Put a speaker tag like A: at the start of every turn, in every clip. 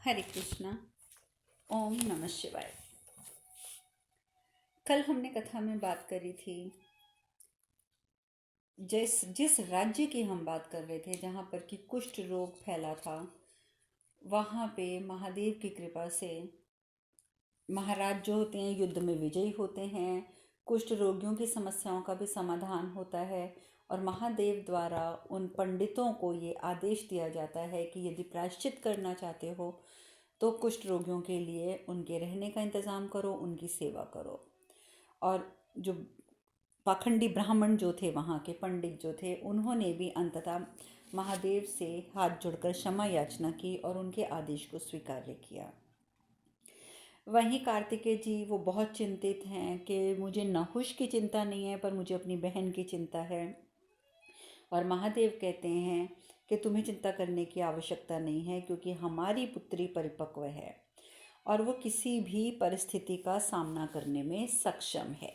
A: हरे कृष्णा। ओम नमः शिवाय। कल हमने कथा में बात करी थी, जिस राज्य की हम बात कर रहे थे जहाँ पर कि कुष्ठ रोग फैला था, वहाँ पे महादेव की कृपा से महाराज जो होते हैं युद्ध में विजयी होते हैं। कुष्ठ रोगियों की समस्याओं का भी समाधान होता है और महादेव द्वारा उन पंडितों को ये आदेश दिया जाता है कि यदि प्रायश्चित करना चाहते हो तो कुष्ठ रोगियों के लिए उनके रहने का इंतज़ाम करो, उनकी सेवा करो। और जो पाखंडी ब्राह्मण जो थे, वहाँ के पंडित जो थे, उन्होंने भी अंततः महादेव से हाथ जोड़कर क्षमा याचना की और उनके आदेश को स्वीकार किया। वहीं कार्तिकेय जी वो बहुत चिंतित हैं कि मुझे नहुष की चिंता नहीं है पर मुझे अपनी बहन की चिंता है। और महादेव कहते हैं कि तुम्हें चिंता करने की आवश्यकता नहीं है क्योंकि हमारी पुत्री परिपक्व है और वो किसी भी परिस्थिति का सामना करने में सक्षम है।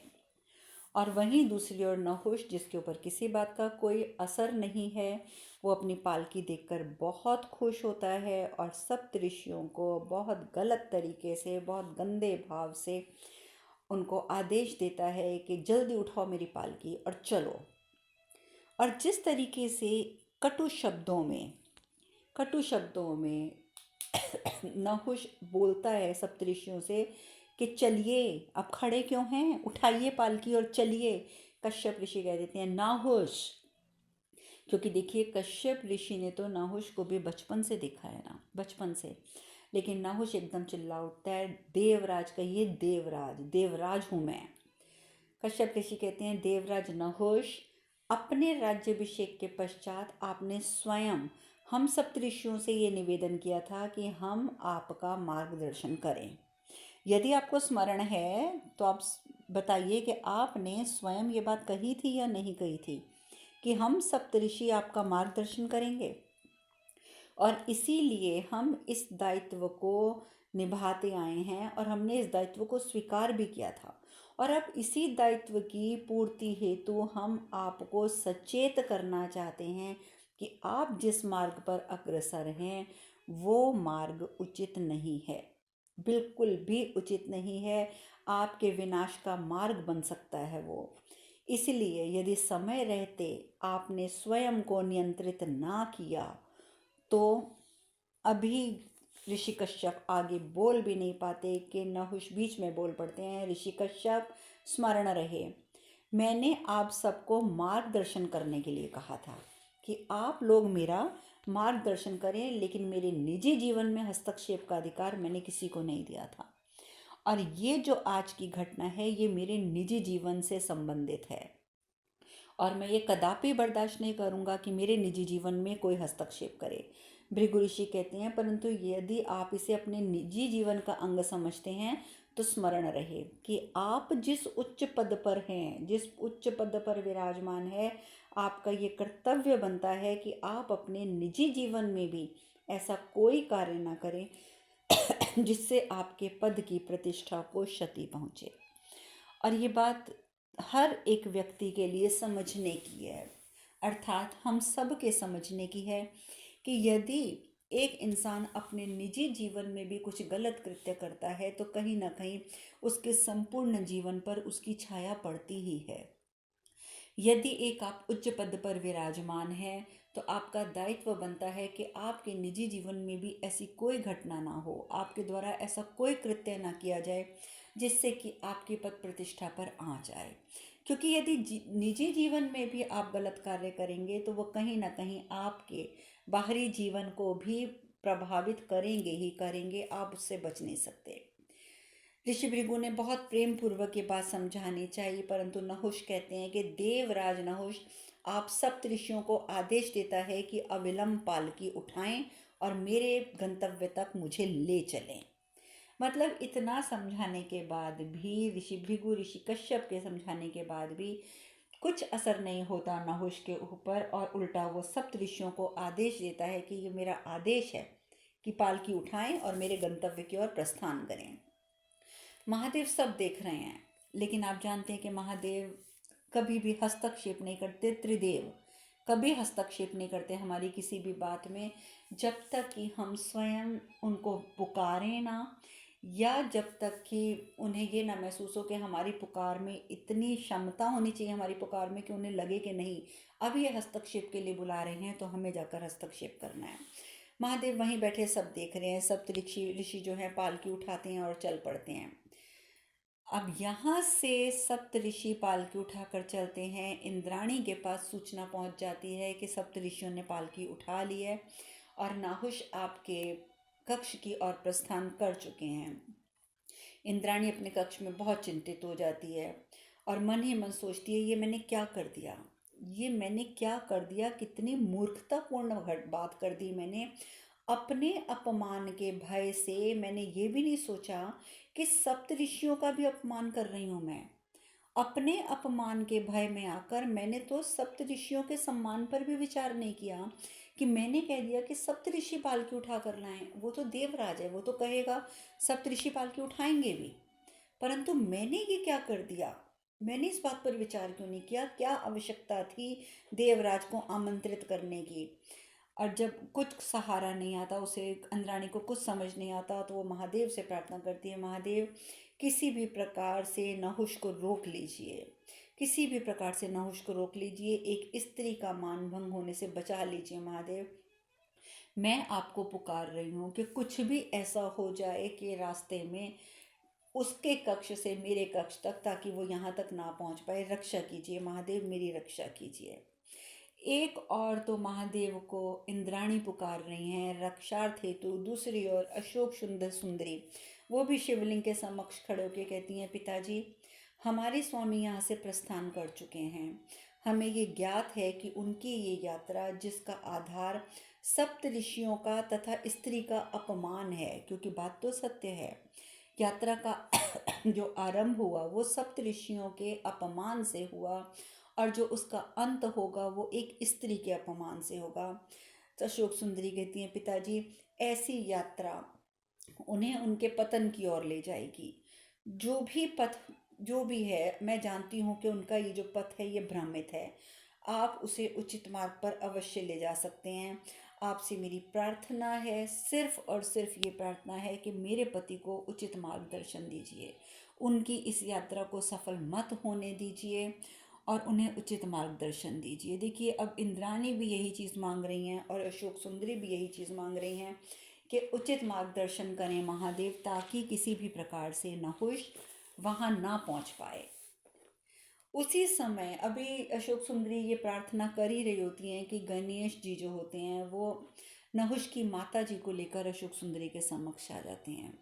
A: और वहीं दूसरी ओर नहुष, जिसके ऊपर किसी बात का कोई असर नहीं है, वो अपनी पालकी देखकर बहुत खुश होता है और सप्तऋषियों को बहुत गलत तरीके से, बहुत गंदे भाव से उनको आदेश देता है कि जल्दी उठाओ मेरी पालकी और चलो। और जिस तरीके से कटु शब्दों में नहुष बोलता है सप्तऋषियों से कि चलिए, अब खड़े क्यों हैं, उठाइए पालकी और चलिए। कश्यप ऋषि कह देते हैं नाहुष, क्योंकि देखिए कश्यप ऋषि ने तो नाहुष को भी बचपन से देखा है ना, बचपन से। लेकिन नाहुष एकदम चिल्ला उठता है, देवराज कहिए, देवराज, देवराज हूँ मैं। कश्यप ऋषि कहते हैं, देवराज नहुष, अपने राज्याभिषेक के पश्चात आपने स्वयं हम सप्तऋषियों से ये निवेदन किया था कि हम आपका मार्गदर्शन करें। यदि आपको स्मरण है तो आप बताइए कि आपने स्वयं ये बात कही थी या नहीं कही थी कि हम सप्तऋषि आपका मार्गदर्शन करेंगे। और इसीलिए हम इस दायित्व को निभाते आए हैं और हमने इस दायित्व को स्वीकार भी किया था। और अब इसी दायित्व की पूर्ति हेतु हम आपको सचेत करना चाहते हैं कि आप जिस मार्ग पर अग्रसर हैं वो मार्ग उचित नहीं है, बिल्कुल भी उचित नहीं है। आपके विनाश का मार्ग बन सकता है वो। इसलिए यदि समय रहते आपने स्वयं को नियंत्रित ना किया तो अभी ऋषि कश्यप आगे बोल भी नहीं पाते कि नहुष बीच में बोल पड़ते हैं। ऋषि कश्यप, स्मरण रहे, मैंने आप सबको मार्गदर्शन करने के लिए कहा था कि आप लोग मेरा मार्गदर्शन करें, लेकिन मेरे निजी जीवन में हस्तक्षेप का अधिकार मैंने किसी को नहीं दिया था। और ये जो आज की घटना है ये मेरे निजी जीवन से संबंधित है और मैं ये कदापि बर्दाश्त नहीं करूँगा कि मेरे निजी जीवन में कोई हस्तक्षेप करे। भृगु ऋषि कहते हैं, परंतु यदि आप इसे अपने निजी जीवन का अंग समझते हैं तो स्मरण रहे कि आप जिस उच्च पद पर हैं, जिस उच्च पद पर विराजमान है, आपका ये कर्तव्य बनता है कि आप अपने निजी जीवन में भी ऐसा कोई कार्य ना करें जिससे आपके पद की प्रतिष्ठा को क्षति पहुँचे। और ये बात हर एक व्यक्ति के लिए समझने की है, अर्थात हम सब के समझने की है कि यदि एक इंसान अपने निजी जीवन में भी कुछ गलत कृत्य करता है तो कहीं ना कहीं उसके संपूर्ण जीवन पर उसकी छाया पड़ती ही है। यदि एक आप उच्च पद पर विराजमान हैं तो आपका दायित्व बनता है कि आपके निजी जीवन में भी ऐसी कोई घटना ना हो, आपके द्वारा ऐसा कोई कृत्य ना किया जाए जिससे कि आपकी पद प्रतिष्ठा पर आ जाए। क्योंकि यदि निजी जीवन में भी आप गलत कार्य करेंगे तो वो कहीं ना कहीं आपके बाहरी जीवन को भी प्रभावित करेंगे ही करेंगे, आप उससे बच नहीं सकते। ऋषि भृगु ने बहुत प्रेम पूर्वक ये बात समझानी चाहिए, परंतु नहुष कहते हैं कि देवराज नहुष, आप सप्त ऋषियों को आदेश देता है कि अविलंब पालकी उठाएं और मेरे गंतव्य तक मुझे ले चलें। मतलब इतना समझाने के बाद भी, ऋषि भृगु, ऋषि कश्यप के समझाने के बाद भी कुछ असर नहीं होता नहुष के ऊपर और उल्टा वो सप्त ऋषियों को आदेश देता है कि ये मेरा आदेश है कि पालकी उठाएं और मेरे गंतव्य की ओर प्रस्थान करें। महादेव सब देख रहे हैं, लेकिन आप जानते हैं कि महादेव कभी भी हस्तक्षेप नहीं करते। त्रिदेव कभी हस्तक्षेप नहीं करते हमारी किसी भी बात में, जब तक कि हम स्वयं उनको पुकारें ना, या जब तक कि उन्हें ये ना महसूस हो कि हमारी पुकार में इतनी क्षमता होनी चाहिए हमारी पुकार में कि उन्हें लगे कि नहीं, अब ये हस्तक्षेप के लिए बुला रहे हैं तो हमें जाकर हस्तक्षेप करना है। महादेव वहीं बैठे सब देख रहे हैं, सप्त ऋषि ऋषि जो हैं पालकी उठाते हैं और चल पड़ते हैं। अब यहाँ से सप्त ऋषि पालकी उठाकर चलते हैं। इंद्राणी के पास सूचना पहुँच जाती है कि सप्त ऋषियों ने पालकी उठा ली है और नाहुष आपके कक्ष की ओर प्रस्थान कर चुके हैं। इंद्राणी अपने कक्ष में बहुत चिंतित हो जाती है और मन ही मन सोचती है, ये मैंने क्या कर दिया, ये मैंने क्या कर दिया, कितनी मूर्खतापूर्ण बात कर दी मैंने। अपने अपमान के भय से मैंने ये भी नहीं सोचा कि सप्त ऋषियों का भी अपमान कर रही हूँ मैं। अपने अपमान के भय में आकर मैंने तो सप्त ऋषियों के सम्मान पर भी विचार नहीं किया कि मैंने कह दिया कि सप्त ऋषि पालकी उठा कर लाएं। वो तो देवराज है, वो तो कहेगा सप्त ऋषि पालकी उठाएंगे भी, परंतु मैंने ये क्या कर दिया, मैंने इस बात पर विचार क्यों नहीं किया, क्या आवश्यकता थी देवराज को आमंत्रित करने की। और जब कुछ सहारा नहीं आता उसे, इंद्राणी को कुछ समझ नहीं आता, तो वो महादेव से प्रार्थना करती है, महादेव किसी भी प्रकार से नहुष को रोक लीजिए, किसी भी प्रकार से नहुष को रोक लीजिए, एक स्त्री का मान भंग होने से बचा लीजिए महादेव। मैं आपको पुकार रही हूँ कि कुछ भी ऐसा हो जाए कि रास्ते में उसके कक्ष से मेरे कक्ष तक, ताकि वो यहाँ तक ना पहुँच पाए, रक्षा कीजिए महादेव, मेरी रक्षा कीजिए। एक और तो महादेव को इंद्राणी पुकार रही हैं रक्षार्थ हेतु, दूसरी ओर अशोक सुंदर सुंदरी वो भी शिवलिंग के समक्ष खड़े होकर कहती हैं, पिताजी हमारे स्वामी यहाँ से प्रस्थान कर चुके हैं। हमें ये ज्ञात है कि उनकी ये यात्रा, जिसका आधार सप्त ऋषियों का तथा स्त्री का अपमान है, क्योंकि बात तो सत्य है, यात्रा का जो आरंभ हुआ वो सप्त ऋषियों के अपमान से हुआ, और जो उसका अंत होगा वो एक स्त्री के अपमान से होगा। तो अशोक सुंदरी कहती हैं, पिताजी ऐसी यात्रा उन्हें उनके पतन की ओर ले जाएगी। जो भी पथ जो भी है, मैं जानती हूँ कि उनका ये जो पथ है ये भ्रमित है, आप उसे उचित मार्ग पर अवश्य ले जा सकते हैं। आपसे मेरी प्रार्थना है, सिर्फ और सिर्फ ये प्रार्थना है कि मेरे पति को उचित मार्गदर्शन दीजिए, उनकी इस यात्रा को सफल मत होने दीजिए और उन्हें उचित मार्गदर्शन दीजिए। देखिए, अब इंद्राणी भी यही चीज़ मांग रही हैं और अशोक सुंदरी भी यही चीज़ मांग रही हैं कि उचित मार्गदर्शन करें महादेव, ताकि किसी भी प्रकार से नहुष वहाँ ना पहुँच पाए। उसी समय अभी अशोक सुंदरी ये प्रार्थना कर ही रही होती हैं कि गणेश जी जो होते हैं वो नहुष की माता जी को लेकर अशोक सुंदरी के समक्ष आ जाते हैं।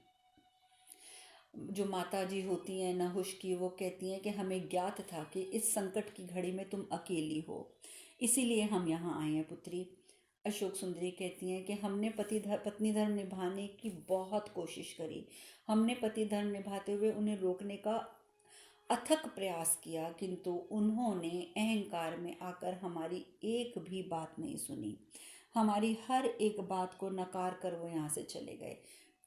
A: जो माता जी होती हैं नहुष की, वो कहती हैं कि हमें ज्ञात था कि इस संकट की घड़ी में तुम अकेली हो, इसीलिए हम यहाँ आए हैं पुत्री। अशोक सुंदरी कहती हैं कि हमने पत्नी धर्म निभाने की बहुत कोशिश करी, हमने पति धर्म निभाते हुए उन्हें रोकने का अथक प्रयास किया, किंतु उन्होंने अहंकार में आकर हमारी एक भी बात नहीं सुनी, हमारी हर एक बात को नकार कर वो यहाँ से चले गए।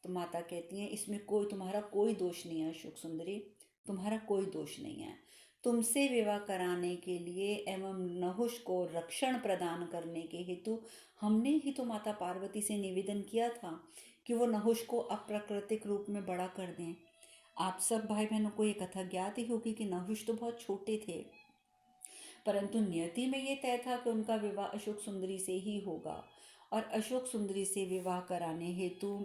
A: तो माता कहती हैं, इसमें तुम्हारा कोई दोष नहीं है अशोक सुंदरी, तुम्हारा कोई दोष नहीं है। तुमसे विवाह कराने के लिए एवं नहुष को रक्षण प्रदान करने के हेतु हमने ही तो माता पार्वती से निवेदन किया था कि वो नहुष को अप्राकृतिक रूप में बड़ा कर दें। आप सब भाई बहनों को ये कथा ज्ञात ही होगी कि नहुष तो बहुत छोटे थे, परंतु नियति में ये तय था कि उनका विवाह अशोक सुंदरी से ही होगा, और अशोक सुंदरी से विवाह कराने हेतु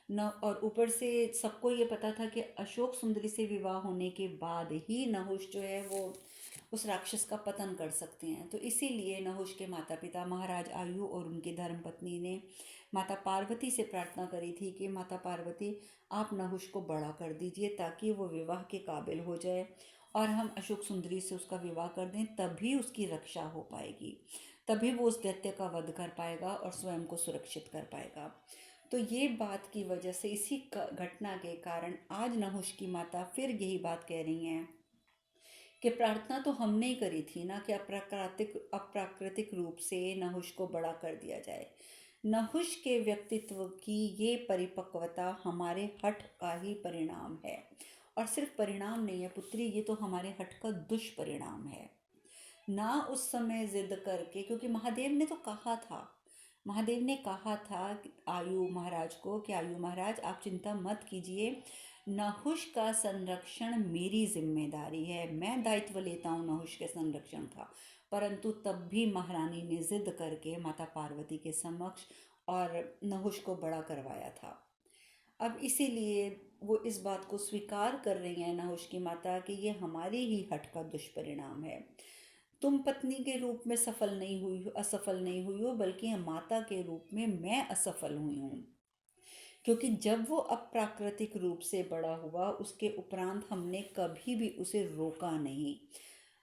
A: न, और ऊपर से सबको ये पता था कि अशोक सुंदरी से विवाह होने के बाद ही नहुष जो है वो उस राक्षस का पतन कर सकते हैं। तो इसीलिए नहुष के माता पिता महाराज आयु और उनकी धर्मपत्नी ने माता पार्वती से प्रार्थना करी थी कि माता पार्वती आप नहुष को बड़ा कर दीजिए ताकि वो विवाह के काबिल हो जाए और हम अशोक सुंदरी से उसका विवाह कर दें, तभी उसकी रक्षा हो पाएगी, तभी वो उस दैत्य का वध कर पाएगा और स्वयं को सुरक्षित कर पाएगा। तो ये बात की वजह से, इसी घटना के कारण आज नहुष की माता फिर यही बात कह रही हैं कि प्रार्थना तो हमने ही करी थी ना कि अप्राकृतिक रूप से नहुष को बड़ा कर दिया जाए। नहुष के व्यक्तित्व की ये परिपक्वता हमारे हठ का ही परिणाम है, और सिर्फ परिणाम नहीं है पुत्री, ये तो हमारे हठ का दुष्परिणाम है। ना उस समय जिद करके, क्योंकि महादेव ने तो कहा था, महादेव ने कहा था आयु महाराज को कि आयु महाराज आप चिंता मत कीजिए, नहुष का संरक्षण मेरी जिम्मेदारी है, मैं दायित्व लेता हूँ नहुष के संरक्षण का। परंतु तब भी महारानी ने जिद करके माता पार्वती के समक्ष और नहुष को बड़ा करवाया था। अब इसीलिए वो इस बात को स्वीकार कर रही हैं नहुष की माता कि ये हमारी ही हठ का दुष्परिणाम है। तुम पत्नी के रूप में असफल नहीं हुई हो, बल्कि माता के रूप में मैं असफल हुई हूँ। क्योंकि जब वो अप्राकृतिक रूप से बड़ा हुआ, उसके उपरांत हमने कभी भी उसे रोका नहीं,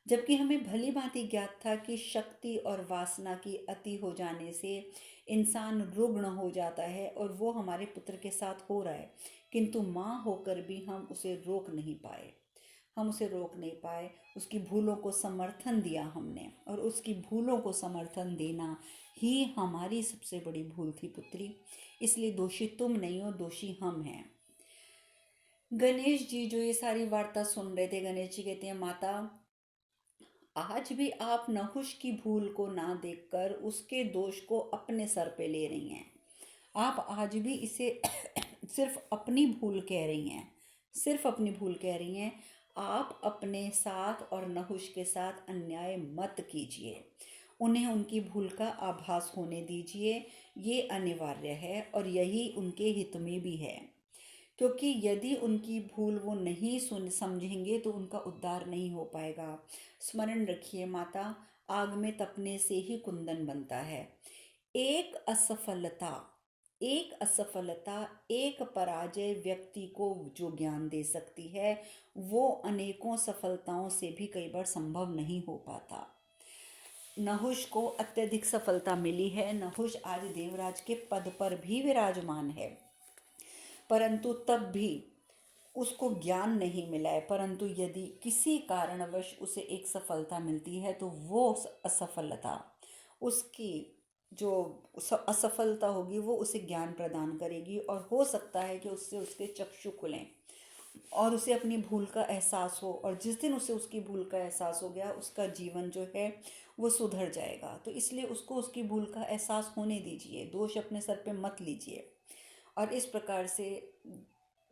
A: जबकि हमें भली भांति ज्ञात था कि शक्ति और वासना की अति हो जाने से इंसान रुग्ण हो जाता है, और वो हमारे पुत्र के साथ हो रहा है। किंतु माँ होकर भी हम उसे रोक नहीं पाए, उसकी भूलों को समर्थन दिया हमने, और उसकी भूलों को समर्थन देना ही हमारी सबसे बड़ी भूल थी पुत्री। इसलिए दोषी तुम नहीं हो, दोषी हम हैं। गणेश जी जो ये सारी वार्ता सुन रहे थे, गणेश जी कहते हैं माता, आज भी आप नहुष की भूल को ना देखकर उसके दोष को अपने सर पे ले रही हैं। आप आज भी इसे सिर्फ अपनी भूल कह रही हैं, सिर्फ अपनी भूल कह रही हैं। आप अपने साथ और नहुष के साथ अन्याय मत कीजिए, उन्हें उनकी भूल का आभास होने दीजिए। ये अनिवार्य है और यही उनके हित में भी है, क्योंकि यदि उनकी भूल वो नहीं सुन समझेंगे तो उनका उद्धार नहीं हो पाएगा। स्मरण रखिए माता, आग में तपने से ही कुंदन बनता है। एक असफलता एक पराजय व्यक्ति को जो ज्ञान दे सकती है, वो अनेकों सफलताओं से भी कई बार संभव नहीं हो पाता। नहुष को अत्यधिक सफलता मिली है, नहुष आज देवराज के पद पर भी विराजमान है, परंतु तब भी उसको ज्ञान नहीं मिला है। परंतु यदि किसी कारणवश उसे एक सफलता मिलती है तो वो असफलता, उसकी जो असफलता होगी वो उसे ज्ञान प्रदान करेगी, और हो सकता है कि उससे उसके चक्षु खुलें और उसे अपनी भूल का एहसास हो, और जिस दिन उसे उसकी भूल का एहसास हो गया, उसका जीवन जो है वो सुधर जाएगा। तो इसलिए उसको उसकी भूल का एहसास होने दीजिए, दोष अपने सर पे मत लीजिए। और इस प्रकार से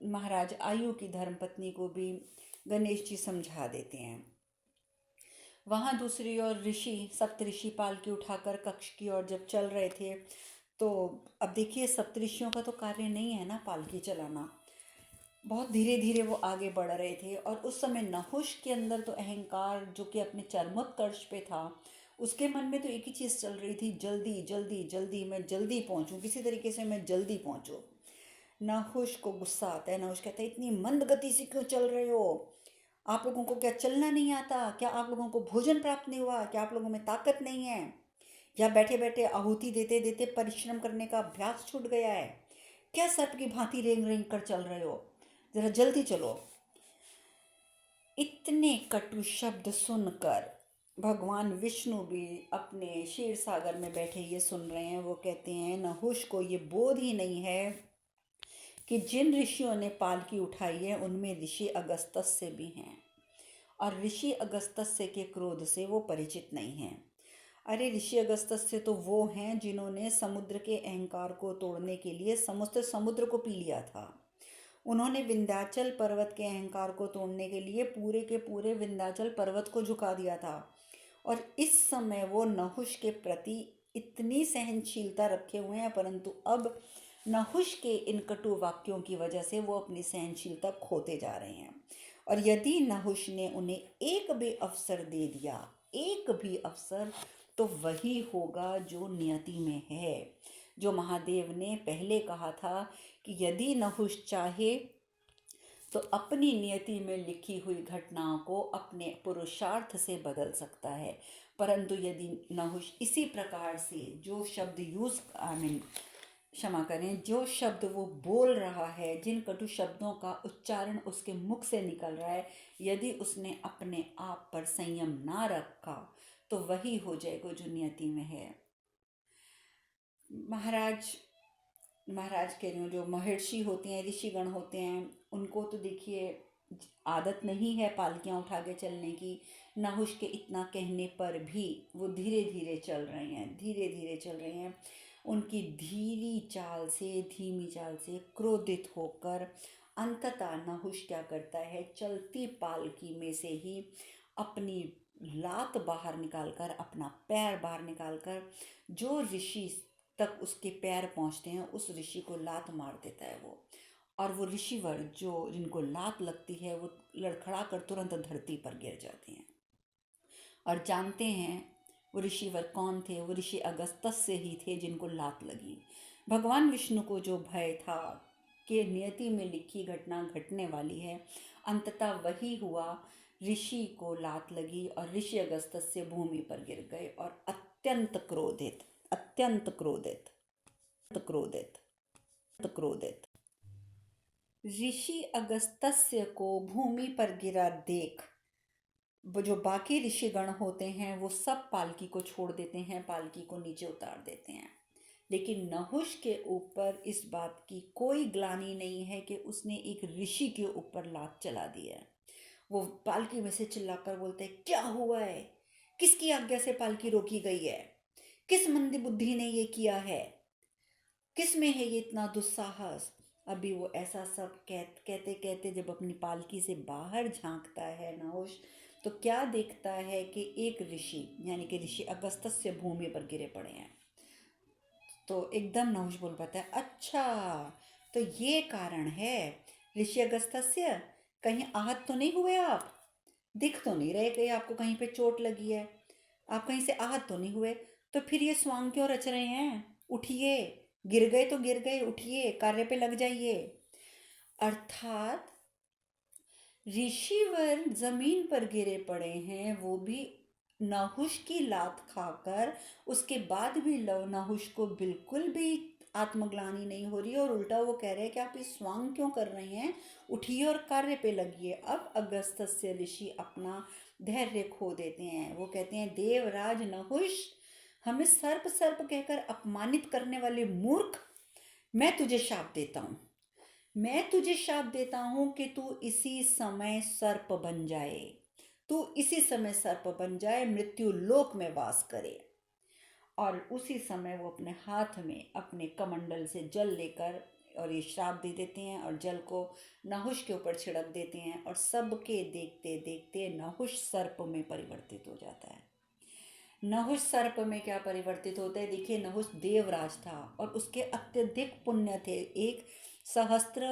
A: महाराज आयु की धर्मपत्नी को भी गणेश जी समझा देते हैं। वहाँ दूसरी ओर ऋषि सप्तऋषि पालकी उठाकर कक्ष की ओर जब चल रहे थे, तो अब देखिए सप्तऋषियों का तो कार्य नहीं है ना पालकी चलाना, बहुत धीरे धीरे वो आगे बढ़ रहे थे। और उस समय नहुष के अंदर तो अहंकार जो कि अपने चरमोत्कर्ष पे था, उसके मन में तो एक ही चीज़ चल रही थी, जल्दी जल्दी जल्दी मैं जल्दी पहुंचूं, किसी तरीके से मैं जल्दी पहुंचूं। नहुष को गुस्सा आता है, नहुष कहता है इतनी मंद गति से क्यों चल रहे हो, आप लोगों को क्या चलना नहीं आता, क्या आप लोगों को भोजन प्राप्त नहीं हुआ, क्या आप लोगों में ताकत नहीं है, या बैठे बैठे आहुति देते देते परिश्रम करने का अभ्यास छूट गया है, क्या सर्प की भांति रेंग रेंग कर चल रहे हो, जरा जल्दी चलो। इतने कटु शब्द सुनकर भगवान विष्णु भी अपने क्षीर सागर में बैठे ये सुन रहे हैं। वो कहते हैं नहुष को ये बोध ही नहीं है कि जिन ऋषियों ने पालकी उठाई है उनमें ऋषि अगस्त्य भी हैं, और ऋषि अगस्त्य के क्रोध से वो परिचित नहीं हैं। अरे ऋषि अगस्त्य तो वो हैं जिन्होंने समुद्र के अहंकार को तोड़ने के लिए समस्त समुद्र को पी लिया था। उन्होंने विंध्याचल पर्वत के अहंकार को तोड़ने के लिए पूरे के पूरे विंध्याचल पर्वत को झुका दिया था, और इस समय वो नहुष के प्रति इतनी सहनशीलता रखे हुए हैं, परंतु अब नहुष के इन कटु वाक्यों की वजह से वो अपनी सहनशीलता खोते जा रहे हैं। और यदि नहुष ने उन्हें एक भी अवसर दे दिया, एक भी अवसर, तो वही होगा जो नियति में है, जो महादेव ने पहले कहा था कि यदि नहुष चाहे तो अपनी नियति में लिखी हुई घटनाओं को अपने पुरुषार्थ से बदल सकता है। परंतु यदि नहुष इसी प्रकार से जो शब्द क्षमा करें, जो शब्द वो बोल रहा है, जिन कटु शब्दों का उच्चारण उसके मुख से निकल रहा है, यदि उसने अपने आप पर संयम ना रखा तो वही हो जाएगा जो नियति में है। महाराज कह रही हूँ, जो महर्षि होते हैं, ऋषिगण होते हैं, उनको तो देखिए आदत नहीं है पालकियाँ उठा के चलने की। नहुष के इतना कहने पर भी वो धीरे धीरे चल रहे हैं, धीरे धीरे चल रहे हैं। उनकी धीमी चाल से क्रोधित होकर अंततः नहुष क्या करता है, चलती पालकी में से ही अपनी लात बाहर निकालकर, अपना पैर बाहर निकालकर, जो ऋषि तक उसके पैर पहुंचते हैं उस ऋषि को लात मार देता है वो। और वो ऋषिवर जो जिनको लात लगती है वो लड़खड़ा कर तुरंत धरती पर गिर जाते हैं। और जानते हैं वो ऋषिवर कौन थे? वो ऋषि अगस्त्य से ही थे जिनको लात लगी। भगवान विष्णु को जो भय था कि नियति में लिखी घटना घटने वाली है, अंततः वही हुआ। ऋषि को लात लगी और ऋषि अगस्त्य भूमि पर गिर गए और अत्यंत क्रोधित, अत्यंत क्रोधित, क्रोधित, क्रोधित ऋषि अगस्त्य को भूमि पर गिरा देख वो जो बाकी ऋषिगण होते हैं वो सब पालकी को छोड़ देते हैं, पालकी को नीचे उतार देते हैं। लेकिन नहुष के ऊपर इस बात की कोई ग्लानि नहीं है कि उसने एक ऋषि के ऊपर लात चला दी है। वो पालकी में से चिल्लाकर बोलते हैं, क्या हुआ है? किसकी आज्ञा से पालकी रोकी गई है? किस मंदी बुद्धि ने ये किया है? किस में है ये इतना दुस्साहस? अभी वो ऐसा सब कहते कहते जब अपनी पालकी से बाहर झांकता है नहुष, तो क्या देखता है कि एक ऋषि यानी कि ऋषि अगस्त्य भूमि पर गिरे पड़े हैं। तो एकदम नहुष बोल पाता है, अच्छा तो ये कारण है। ऋषि अगस्त्य, कहीं आहत तो नहीं हुए आप? दिख तो नहीं रहे कहीं आपको कहीं पे चोट लगी है? आप कहीं से आहत तो नहीं हुए? तो फिर ये स्वांग क्यों रच रहे हैं? उठिए, गिर गए तो गिर गए, उठिए, कार्य पे लग जाइए। अर्थात ऋषिवर जमीन पर गिरे पड़े हैं, वो भी नहुष की लात खाकर। उसके बाद भी नहुष को बिल्कुल भी आत्मग्लानि नहीं हो रही और उल्टा वो कह रहे हैं कि आप इस स्वांग क्यों कर रहे हैं, उठिए और कार्य पे लगिए। अब अगस्त्य ऋषि अपना धैर्य खो देते हैं। वो कहते हैं, देवराज नहुष, हमें सर्प सर्प कहकर अपमानित करने वाले मूर्ख, मैं तुझे शाप देता हूँ, मैं तुझे शाप देता हूं कि तू इसी समय सर्प बन जाए, तू इसी समय सर्प बन जाए, मृत्यु लोक में वास करे। और उसी समय वो अपने हाथ में अपने कमंडल से जल लेकर और ये श्राप दे देते हैं और जल को नहुष के ऊपर छिड़क देते हैं और सबके देखते देखते नहुष सर्प में परिवर्तित हो जाता है। नहुष सर्प में क्या परिवर्तित होता है? देखिए, नहुष देवराज था और उसके अत्यधिक पुण्य थे। एक सहस्त्र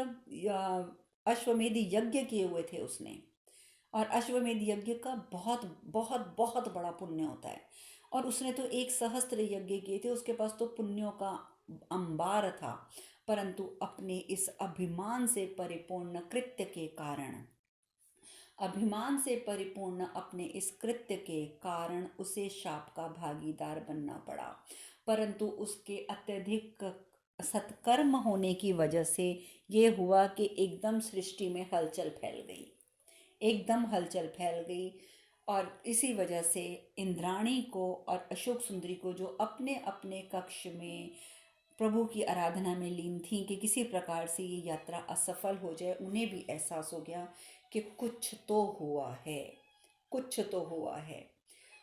A: अश्वमेध यज्ञ किए हुए थे उसने, और अश्वमेध यज्ञ का बहुत बहुत बहुत बड़ा पुण्य होता है। और उसने तो एक सहस्त्र यज्ञ किए थे, उसके पास तो पुण्यों का अंबार था। परंतु अपने इस अभिमान से परिपूर्ण कृत्य के कारण, अभिमान से परिपूर्ण अपने इस कृत्य के कारण उसे शाप का भागीदार बनना पड़ा। परंतु उसके अत्यधिक सत्कर्म होने की वजह से ये हुआ कि एकदम सृष्टि में हलचल फैल गई, एकदम हलचल फैल गई। और इसी वजह से इंद्राणी को और अशोक सुंदरी को, जो अपने अपने कक्ष में प्रभु की आराधना में लीन थी कि किसी प्रकार से ये यात्रा असफल हो जाए, उन्हें भी एहसास हो गया कि कुछ तो हुआ है, कुछ तो हुआ है।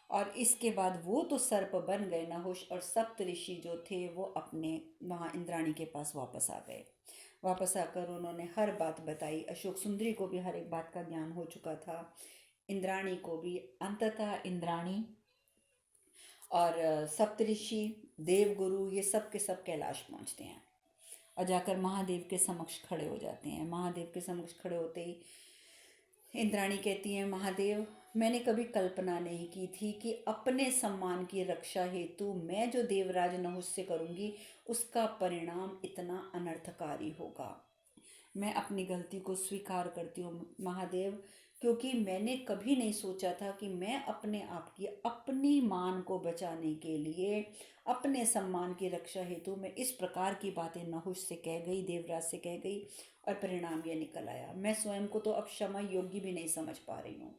A: और इसके बाद वो तो सर्प बन गए नहुष, और सप्तऋषि जो थे वो अपने वहाँ इंद्राणी के पास वापस आ गए। वापस आकर उन्होंने हर बात बताई। अशोक सुंदरी को भी हर एक बात का ज्ञान हो चुका था, इंद्राणी को भी। अंततः इंद्राणी और सप्तऋषि, देवगुरु, ये सब के सब कैलाश पहुंचते हैं और जाकर महादेव के समक्ष खड़े हो जाते हैं। महादेव के समक्ष खड़े होते ही इंद्राणी कहती हैं, महादेव, मैंने कभी कल्पना नहीं की थी कि अपने सम्मान की रक्षा हेतु मैं जो देवराज नहुष से करूंगी उसका परिणाम इतना अनर्थकारी होगा। मैं अपनी गलती को स्वीकार करती हूँ महादेव, क्योंकि मैंने कभी नहीं सोचा था कि मैं अपने आप की, अपनी मान को बचाने के लिए, अपने सम्मान की रक्षा हेतु मैं इस प्रकार की बातें नहुष से कह गई, देवराज से कह गई, और परिणाम यह निकल आया। मैं स्वयं को तो अब क्षमा योग्य भी नहीं समझ पा रही हूँ।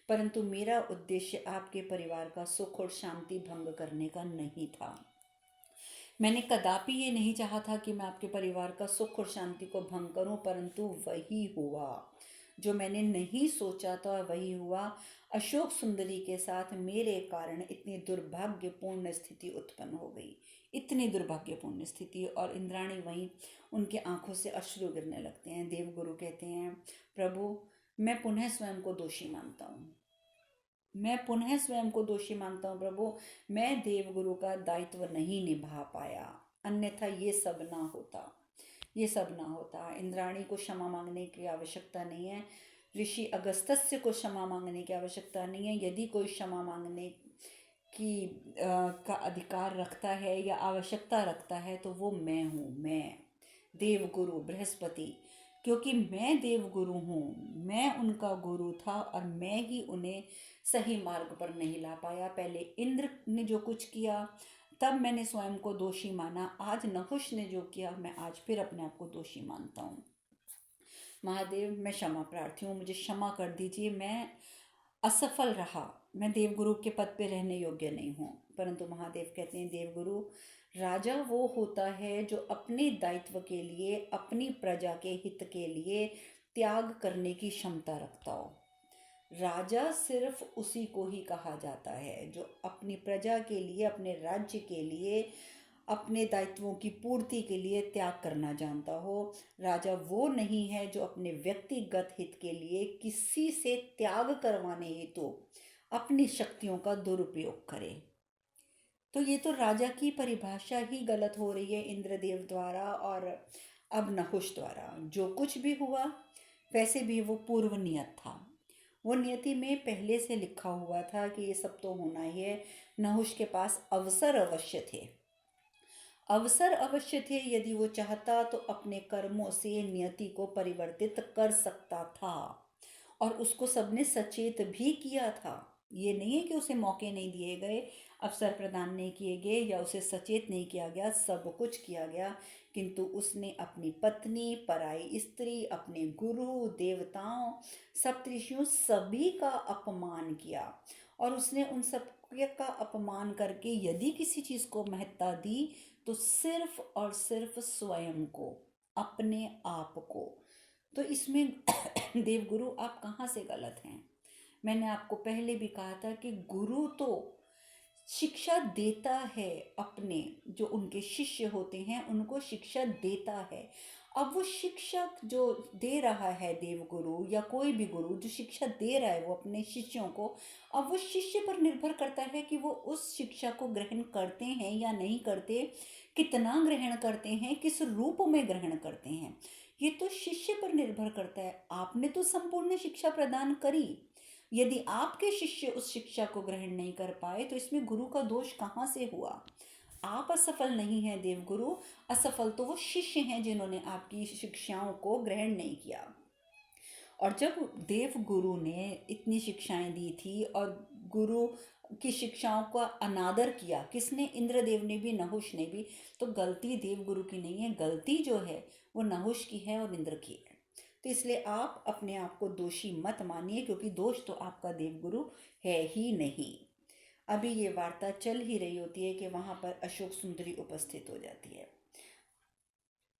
A: परंतु मेरा उद्देश्य आपके परिवार का सुख और शांति भंग करने का नहीं था। मैंने कदापि ये नहीं चाहा था कि मैं आपके परिवार का सुख और शांति को भंग करूं, परंतु वही हुआ। जो मैंने नहीं सोचा था वही हुआ। अशोक सुंदरी के साथ मेरे कारण इतनी दुर्भाग्यपूर्ण स्थिति उत्पन्न हो गई, इतनी दुर्भाग्यपूर्ण स्थिति। और इंद्राणी वहीं, उनके आंखों से अश्रु गिरने लगते हैं। देवगुरु कहते हैं, प्रभु मैं पुनः स्वयं को दोषी मानता हूँ, मैं पुनः स्वयं को दोषी मानता हूँ प्रभु। मैं देवगुरु का दायित्व नहीं निभा पाया, अन्यथा ये सब ना होता, ये सब ना होता। इंद्राणी को क्षमा मांगने की आवश्यकता नहीं है, ऋषि अगस्त्य को क्षमा मांगने की आवश्यकता नहीं है। यदि कोई क्षमा मांगने की का अधिकार रखता है या आवश्यकता रखता है तो वो मैं हूँ, मैं देवगुरु बृहस्पति। क्योंकि मैं देवगुरु हूँ, मैं उनका गुरु था और मैं ही उन्हें सही मार्ग पर नहीं ला पाया। पहले इंद्र ने जो कुछ किया तब मैंने स्वयं को दोषी माना, आज नहुष ने जो किया मैं आज फिर अपने आप को दोषी मानता हूँ। महादेव मैं क्षमा प्रार्थी हूँ, मुझे क्षमा कर दीजिए, मैं असफल रहा, मैं देवगुरु के पद पे रहने योग्य नहीं हूँ। परंतु महादेव कहते हैं, देवगुरु राजा वो होता है जो अपने दायित्व के लिए, अपनी प्रजा के हित के लिए त्याग करने की क्षमता रखता हो। राजा सिर्फ उसी को ही कहा जाता है जो अपनी प्रजा के लिए, अपने राज्य के लिए, अपने दायित्वों की पूर्ति के लिए त्याग करना जानता हो। राजा वो नहीं है जो अपने व्यक्तिगत हित के लिए किसी से त्याग करवाने हेतु अपनी शक्तियों का दुरुपयोग करे। तो ये तो राजा की परिभाषा ही गलत हो रही है इंद्रदेव द्वारा और अब नहुष द्वारा। जो कुछ भी हुआ वैसे भी वो पूर्व नियत था, वो नियति में पहले से लिखा हुआ था कि ये सब तो होना ही है। नहुष के पास अवसर अवश्य थे, अवसर अवश्य थे। यदि वो चाहता तो अपने कर्मों से नियति को परिवर्तित कर सकता था और उसको सबने सचेत भी किया था। ये नहीं है कि उसे मौके नहीं दिए गए, अवसर प्रदान नहीं किए गए या उसे सचेत नहीं किया गया, सब कुछ किया गया। किंतु उसने अपनी पत्नी, पराई स्त्री, अपने गुरु, देवताओं, सप्तऋषियों सभी का अपमान किया। और उसने उन सब का अपमान करके यदि किसी चीज़ को महत्ता दी तो सिर्फ और सिर्फ स्वयं को, अपने आप को। तो इसमें देवगुरु आप कहाँ से गलत हैं? मैंने आपको पहले भी कहा था कि गुरु तो शिक्षा देता है, अपने जो उनके शिष्य होते हैं उनको शिक्षा देता है। अब वो शिक्षक जो दे रहा है, देवगुरु या कोई भी गुरु जो शिक्षा दे रहा है वो अपने शिष्यों को, अब वो शिष्य पर निर्भर करता है कि वो उस शिक्षा को ग्रहण करते हैं या नहीं करते, कितना ग्रहण करते हैं, किस रूप में ग्रहण करते हैं। ये तो शिष्य पर निर्भर करता है। आपने तो संपूर्ण शिक्षा प्रदान करी, यदि आपके शिष्य उस शिक्षा को ग्रहण नहीं कर पाए तो इसमें गुरु का दोष कहाँ से हुआ? आप असफल नहीं हैं देवगुरु, असफल तो वो शिष्य हैं जिन्होंने आपकी शिक्षाओं को ग्रहण नहीं किया। और जब देव गुरु ने इतनी शिक्षाएं दी थी और गुरु की शिक्षाओं का अनादर किया, किसने? इंद्रदेव ने भी, नहुष ने भी। तो गलती देव गुरु की नहीं है, गलती जो है वो नहुष की है और इंद्र की है। तो इसलिए आप अपने आप को दोषी मत मानिए, क्योंकि दोष तो आपका देवगुरु है ही नहीं। अभी ये वार्ता चल ही रही होती है कि वहाँ पर अशोक सुंदरी उपस्थित हो जाती है।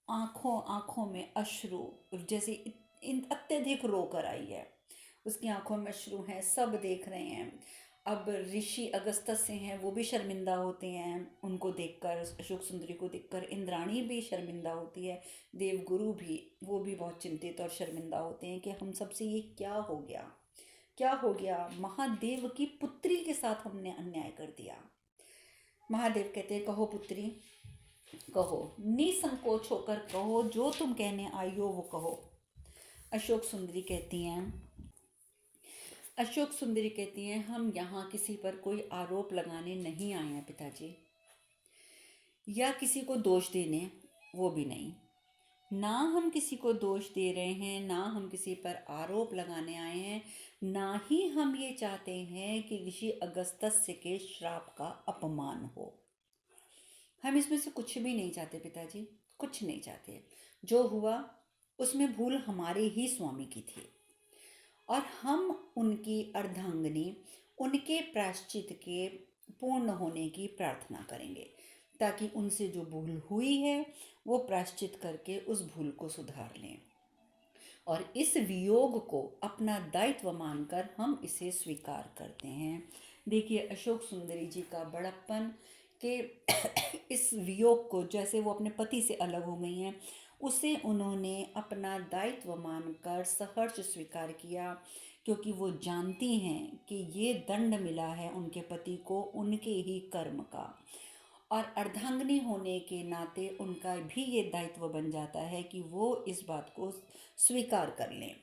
A: आंखों आंखों में अश्रु, जैसे अत्यधिक रोकर आई है, उसकी आंखों में अश्रु हैं, सब देख रहे हैं। अब ऋषि अगस्त्य हैं, वो भी शर्मिंदा होते हैं उनको देखकर, अशोक सुंदरी को देखकर। इंद्राणी भी शर्मिंदा होती है, देवगुरु भी, वो भी बहुत चिंतित और शर्मिंदा होते हैं कि हम सबसे ये क्या हो गया, क्या हो गया, महादेव की पुत्री के साथ हमने अन्याय कर दिया। महादेव कहते हैं, कहो पुत्री, कहो, निसंकोच होकर कहो, जो तुम कहने आई हो वो कहो। अशोक सुंदरी कहती हैं, अशोक सुंदरी कहती हैं, हम यहाँ किसी पर कोई आरोप लगाने नहीं आए हैं पिताजी, या किसी को दोष देने, वो भी नहीं। ना हम किसी को दोष दे रहे हैं, ना हम किसी पर आरोप लगाने आए हैं, ना ही हम ये चाहते हैं कि ऋषि अगस्त्य के श्राप का अपमान हो। हम इसमें से कुछ भी नहीं चाहते पिताजी, कुछ नहीं चाहते। जो हुआ उसमें भूल हमारे ही स्वामी की थी और हम उनकी अर्धांगिनी, उनके प्रायश्चित के पूर्ण होने की प्रार्थना करेंगे, ताकि उनसे जो भूल हुई है वो प्रायश्चित करके उस भूल को सुधार लें। और इस वियोग को अपना दायित्व मानकर हम इसे स्वीकार करते हैं। देखिए अशोक सुंदरी जी का बड़प्पन के इस वियोग को, जैसे वो अपने पति से अलग हो गई हैं, उसे उन्होंने अपना दायित्व मानकर सहर्ष स्वीकार किया, क्योंकि वो जानती हैं कि ये दंड मिला है उनके पति को उनके ही कर्म का, और अर्धांगिनी होने के नाते उनका भी ये दायित्व बन जाता है कि वो इस बात को स्वीकार कर लें।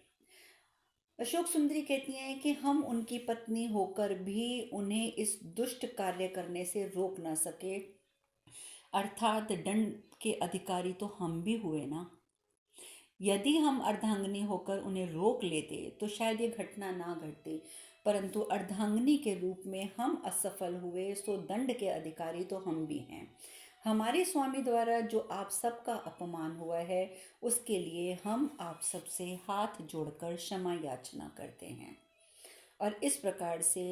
A: अशोक सुंदरी कहती हैं कि हम उनकी पत्नी होकर भी उन्हें इस दुष्ट कार्य करने से रोक ना सके, अर्थात दंड के अधिकारी तो हम भी हुए ना। यदि हम अर्धांगिनी होकर उन्हें रोक लेते तो शायद ये घटना ना घटती, परंतु अर्धांगिनी के रूप में हम असफल हुए, सो दंड के अधिकारी तो हम भी हैं। हमारे स्वामी द्वारा जो आप सबका अपमान हुआ है, उसके लिए हम आप सबसे हाथ जोड़कर क्षमा याचना करते हैं। और इस प्रकार से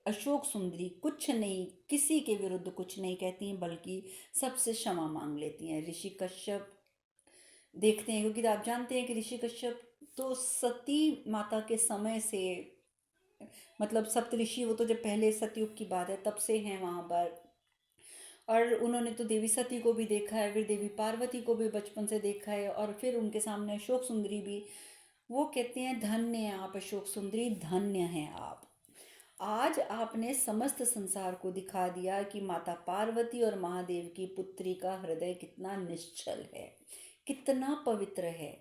A: अशोक सुंदरी कुछ नहीं, किसी के विरुद्ध कुछ नहीं कहती हैं, बल्कि सबसे क्षमा मांग लेती हैं। ऋषि कश्यप देखते हैं, क्योंकि आप जानते हैं कि ऋषि कश्यप तो सती माता के समय से, मतलब सप्तऋषि, वो तो जब पहले सतयुग की बात है तब से हैं वहाँ पर, और उन्होंने तो देवी सती को भी देखा है, फिर देवी पार्वती को भी बचपन से देखा है, और फिर उनके सामने अशोक सुंदरी भी। वो कहते हैं धन्य हैं आप अशोक सुंदरी, धन्य हैं आप। आज आपने समस्त संसार को दिखा दिया कि माता पार्वती और महादेव की पुत्री का हृदय कितना निश्चल है, कितना पवित्र है।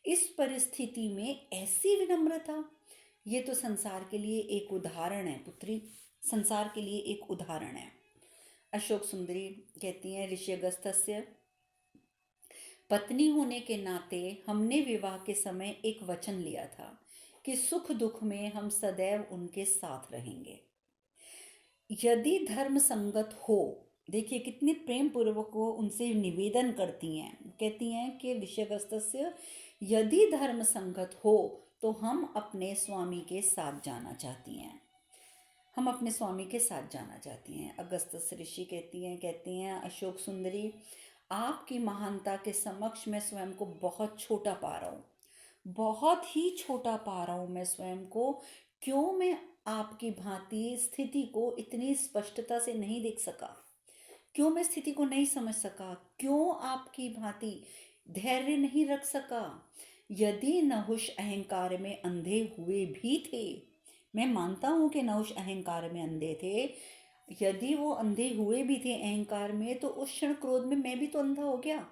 A: इस परिस्थिति में ऐसी विनम्रता, ये तो संसार के लिए एक उदाहरण है पुत्री, संसार के लिए एक उदाहरण है। अशोक सुंदरी कहती हैं ऋषि अगस्त्य, पत्नी होने के नाते हमने विवाह के समय एक वचन लिया था कि सुख दुख में हम सदैव उनके साथ रहेंगे, यदि धर्म संगत हो। देखिए कितने प्रेम पूर्वक वो उनसे निवेदन करती हैं, कहती हैं कि ऋषि अगस्त्य, यदि धर्म संगत हो तो हम अपने स्वामी के साथ जाना चाहती हैं, हम अपने स्वामी के साथ जाना चाहती हैं। अगस्त्य ऋषि कहती हैं अशोक सुंदरी, आपकी महानता के समक्ष मैं स्वयं को बहुत छोटा पा रहा हूँ, बहुत ही छोटा पा रहा हूँ मैं स्वयं को। क्यों मैं आपकी भांति स्थिति को इतनी स्पष्टता से नहीं देख सका, क्यों मैं स्थिति को नहीं समझ सका, क्यों आपकी भांति धैर्य नहीं रख सका। यदि नहुष अहंकार में अंधे हुए भी थे, मैं मानता हूं कि नहुष अहंकार में अंधे थे, यदि वो अंधे हुए भी थे अहंकार में, तो उस क्षण क्रोध में मैं भी तो अंधा हो गया,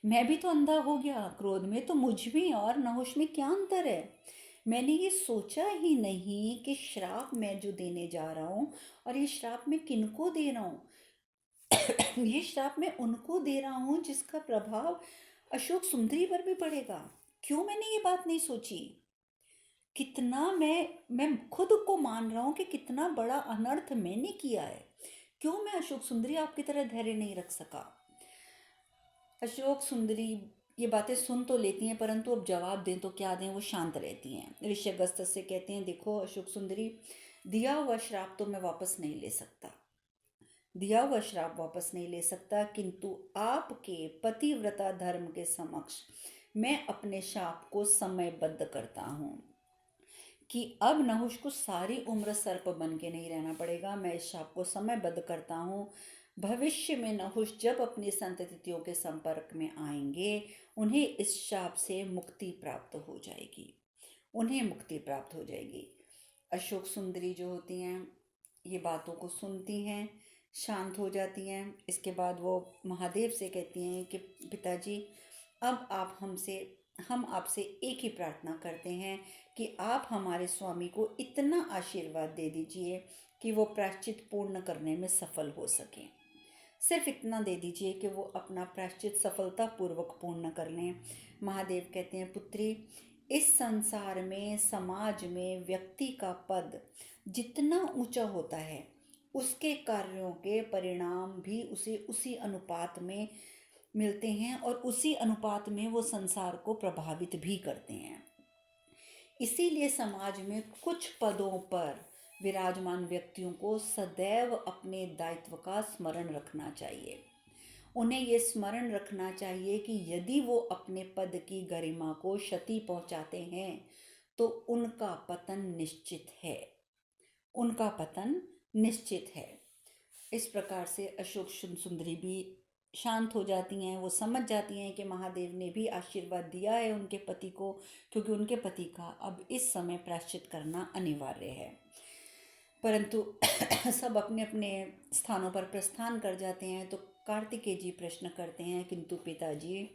A: मैं भी तो अंधा हो गया क्रोध में, तो मुझ में और नहुष में क्या अंतर है। मैंने ये सोचा ही नहीं कि श्राप मैं जो देने जा रहा हूँ, और ये श्राप मैं किनको दे रहा हूँ, ये श्राप मैं उनको दे रहा हूँ जिसका प्रभाव अशोक सुंदरी पर भी पड़ेगा। क्यों मैंने ये बात नहीं सोची, कितना मैं खुद को मान रहा हूँ कि कितना बड़ा अनर्थ मैंने किया है, क्यों मैं अशोक सुंदरी आपकी तरह धैर्य नहीं रख सका। अशोक सुंदरी ये बातें सुन तो लेती हैं, परंतु अब जवाब दें तो क्या दें, वो शांत रहती हैं। ऋषि अगस्त्य से कहते हैं, देखो अशोक सुंदरी, दिया हुआ श्राप तो मैं वापस नहीं ले सकता, दिया हुआ श्राप वापस नहीं ले सकता, किंतु आपके पतिव्रता धर्म के समक्ष मैं अपने शाप को समयबद्ध करता हूँ कि अब नहुष को सारी उम्र सर्प बन के नहीं रहना पड़ेगा। मैं इस शाप को समयबद्ध करता हूँ। भविष्य में नहुष जब अपनी संततियों के संपर्क में आएंगे, उन्हें इस शाप से मुक्ति प्राप्त हो जाएगी, उन्हें मुक्ति प्राप्त हो जाएगी। अशोक सुंदरी जो होती हैं, ये बातों को सुनती हैं, शांत हो जाती हैं। इसके बाद वो महादेव से कहती हैं कि पिताजी, अब हम आपसे एक ही प्रार्थना करते हैं कि आप हमारे स्वामी को इतना आशीर्वाद दे दीजिए कि वो प्रायश्चित पूर्ण करने में सफल हो सकें। सिर्फ इतना दे दीजिए कि वो अपना प्रायश्चित सफलतापूर्वक पूर्ण कर लें। महादेव कहते हैं, पुत्री, इस संसार में, समाज में व्यक्ति का पद जितना ऊंचा होता है, उसके कार्यों के परिणाम भी उसे उसी अनुपात में मिलते हैं, और उसी अनुपात में वो संसार को प्रभावित भी करते हैं। इसीलिए समाज में कुछ पदों पर विराजमान व्यक्तियों को सदैव अपने दायित्व का स्मरण रखना चाहिए, उन्हें ये स्मरण रखना चाहिए कि यदि वो अपने पद की गरिमा को क्षति पहुंचाते हैं तो उनका पतन निश्चित है, उनका पतन निश्चित है। इस प्रकार से अशोक सुंदरी भी शांत हो जाती हैं। वो समझ जाती हैं कि महादेव ने भी आशीर्वाद दिया है उनके पति को, क्योंकि उनके पति का अब इस समय प्रायश्चित करना अनिवार्य है। परंतु सब अपने अपने स्थानों पर प्रस्थान कर जाते हैं। तो कार्तिकेय जी प्रश्न करते हैं, किंतु पिताजी,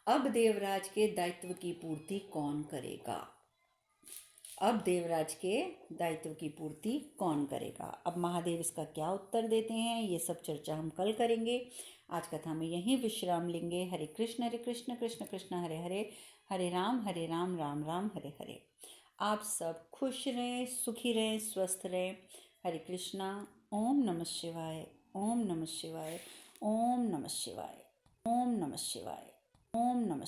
A: अब देवराज के दायित्व की पूर्ति कौन करेगा? अब देवराज के दायित्व की पूर्ति कौन करेगा? अब महादेव इसका क्या उत्तर देते हैं, ये सब चर्चा हम कल करेंगे। आज कथा में यहीं विश्राम लेंगे। हरे कृष्ण कृष्ण कृष्ण हरे हरे, हरे राम राम राम हरे हरे। आप सब खुश रहें, सुखी रहें, स्वस्थ रहें। हरे कृष्णा। ओम नमः शिवाय, ओम नमः शिवाय, ओम नमः शिवाय, ओम नमः शिवाय, ओम नमः शिवाय।